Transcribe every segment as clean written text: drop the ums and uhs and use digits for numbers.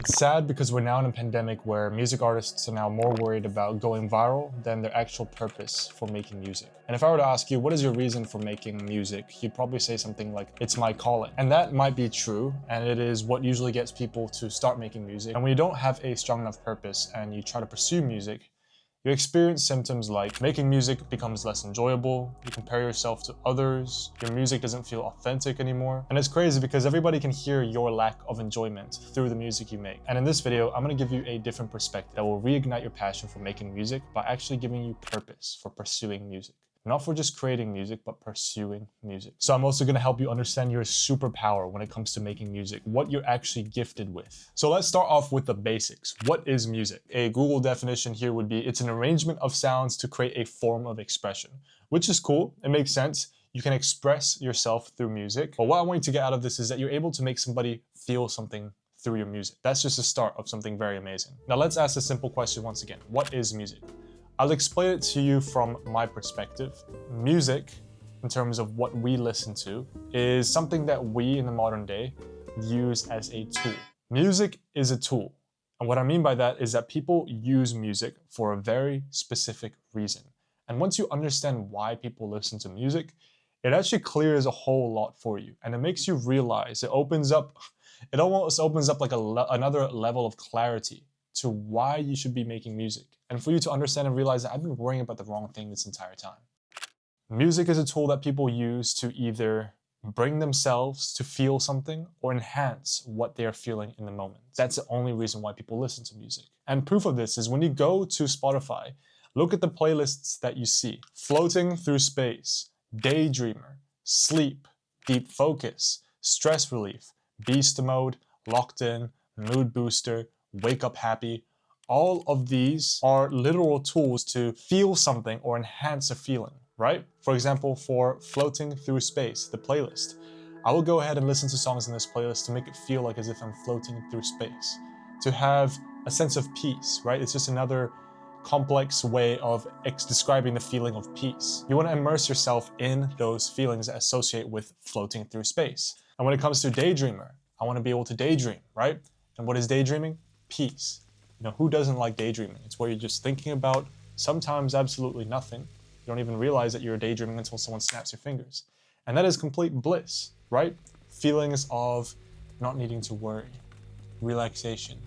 It's sad because we're now in a pandemic where music artists are now more worried about going viral than their actual purpose for making music. And if I were to ask you, what is your reason for making music? You'd probably say something like, it's my calling. And that might be true, and it is what usually gets people to start making music. And when you don't have a strong enough purpose and you try to pursue music, you experience symptoms like making music becomes less enjoyable, you compare yourself to others, your music doesn't feel authentic anymore. And it's crazy because everybody can hear your lack of enjoyment through the music you make. And in this video, I'm gonna give you a different perspective that will reignite your passion for making music by actually giving you purpose for pursuing music. Not for just creating music, but pursuing music. So I'm also gonna help you understand your superpower when it comes to making music, what you're actually gifted with. So let's start off with the basics. What is music? A Google definition here would be, it's an arrangement of sounds to create a form of expression, which is cool, it makes sense. You can express yourself through music. But what I want you to get out of this is that you're able to make somebody feel something through your music. That's just the start of something very amazing. Now let's ask a simple question once again. What is music? I'll explain it to you from my perspective. Music, in terms of what we listen to, is something that we in the modern day use as a tool. Music is a tool. And what I mean by that is that people use music for a very specific reason. And once you understand why people listen to music, it actually clears a whole lot for you. And it makes you realize, it almost opens up like another level of clarity to why you should be making music. And for you to understand and realize that I've been worrying about the wrong thing this entire time. Music is a tool that people use to either bring themselves to feel something or enhance what they are feeling in the moment. That's the only reason why people listen to music. And proof of this is when you go to Spotify, look at the playlists that you see. Floating Through Space, Daydreamer, Sleep, Deep Focus, Stress Relief, Beast Mode, Locked In, Mood Booster, Wake Up Happy. All of these are literal tools to feel something or enhance a feeling, right? For example, for Floating Through Space, the playlist, I will go ahead and listen to songs in this playlist to make it feel like as if I'm floating through space, to have a sense of peace, right? It's just another complex way of describing the feeling of peace. You want to immerse yourself in those feelings that associate with floating through space. And when it comes to Daydreamer, I want to be able to daydream, right? And what is daydreaming? Peace. You know, who doesn't like daydreaming? It's where you're just thinking about sometimes absolutely nothing. You don't even realize that you're daydreaming until someone snaps your fingers. And that is complete bliss, right? Feelings of not needing to worry, relaxation,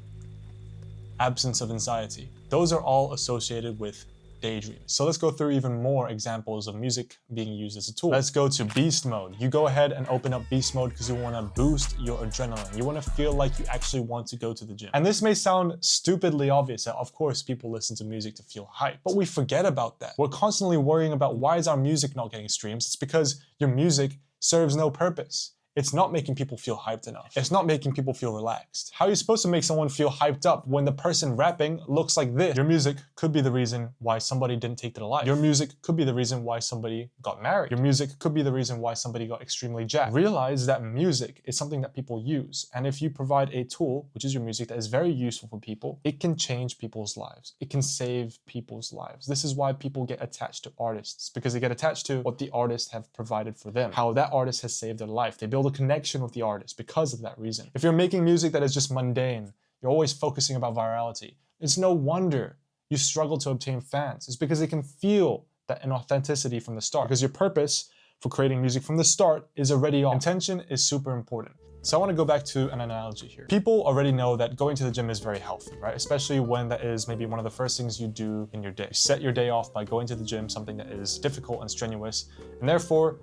absence of anxiety. Those are all associated with daydreaming. So let's go through even more examples of music being used as a tool. Let's go to Beast Mode. You go ahead and open up Beast Mode because you want to boost your adrenaline. You want to feel like you actually want to go to the gym. And this may sound stupidly obvious that of course people listen to music to feel hype, but we forget about that. We're constantly worrying about why is our music not getting streams? It's because your music serves no purpose. It's not making people feel hyped enough. It's not making people feel relaxed. How are you supposed to make someone feel hyped up when the person rapping looks like this? Your music could be the reason why somebody didn't take to the life. Your music could be the reason why somebody got married. Your music could be the reason why somebody got extremely jacked. Realize that music is something that people use. And if you provide a tool, which is your music, that is very useful for people, it can change people's lives. It can save people's lives. This is why people get attached to artists, because they get attached to what the artist have provided for them, how that artist has saved their life. They build a connection with the artist because of that reason. If you're making music that is just mundane, you're always focusing about virality, it's no wonder you struggle to obtain fans. It's because they can feel that inauthenticity from the start, because your purpose for creating music from the start is already off. Intention is super important. So I want to go back to an analogy here. People already know that going to the gym is very healthy, right? Especially when that is maybe one of the first things you do in your day. You set your day off by going to the gym, something that is difficult and strenuous, and therefore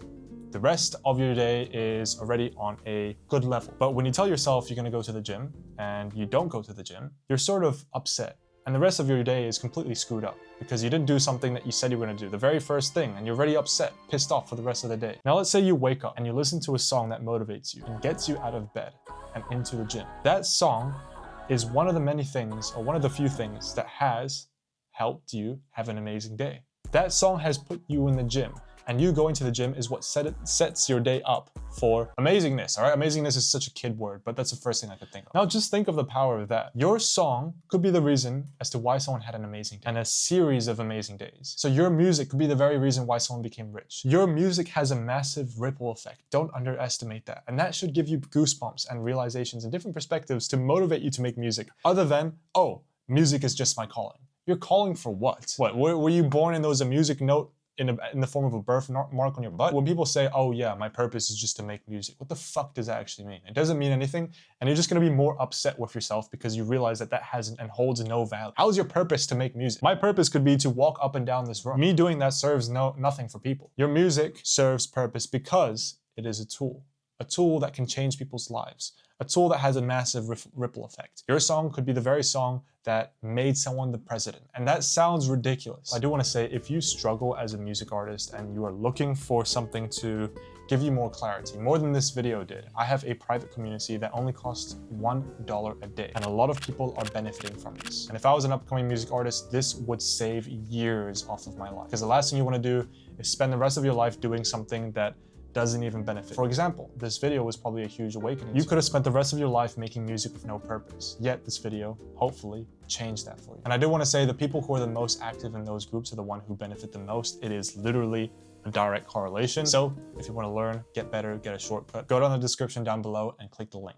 the rest of your day is already on a good level. But when you tell yourself you're going to go to the gym and you don't go to the gym, you're sort of upset. And the rest of your day is completely screwed up because you didn't do something that you said you were going to do, the very first thing, and you're already upset, pissed off for the rest of the day. Now let's say you wake up and you listen to a song that motivates you and gets you out of bed and into the gym. That song is one of the many things, or one of the few things, that has helped you have an amazing day. That song has put you in the gym. And you going to the gym is what sets your day up for amazingness, all right? Amazingness is such a kid word, but that's the first thing I could think of. Now just think of the power of that. Your song could be the reason as to why someone had an amazing day and a series of amazing days. So your music could be the very reason why someone became rich. Your music has a massive ripple effect. Don't underestimate that. And that should give you goosebumps and realizations and different perspectives to motivate you to make music, other than, oh, music is just my calling. You're calling for what? What, were you born in those a music note in the form of a birthmark on your butt? When people say, oh yeah, my purpose is just to make music, what the fuck does that actually mean? It doesn't mean anything, and you're just gonna be more upset with yourself because you realize that that hasn't and holds no value. How's your purpose to make music? My purpose could be to walk up and down this room. Me doing that serves nothing for people. Your music serves purpose because it is a tool that can change people's lives, a tool that has a massive ripple effect. Your song could be the very song that made someone the president. And that sounds ridiculous. I do want to say, if you struggle as a music artist and you are looking for something to give you more clarity, more than this video did, I have a private community that only costs $1 a day. And a lot of people are benefiting from this. And if I was an upcoming music artist, this would save years off of my life. Because the last thing you want to do is spend the rest of your life doing something that doesn't even benefit. For example, this video was probably a huge awakening. You could have spent the rest of your life making music with no purpose. Yet this video, hopefully, changed that for you. And I do want to say the people who are the most active in those groups are the one who benefit the most. It is literally a direct correlation. So if you want to learn, get better, get a shortcut, go down the description down below and click the link.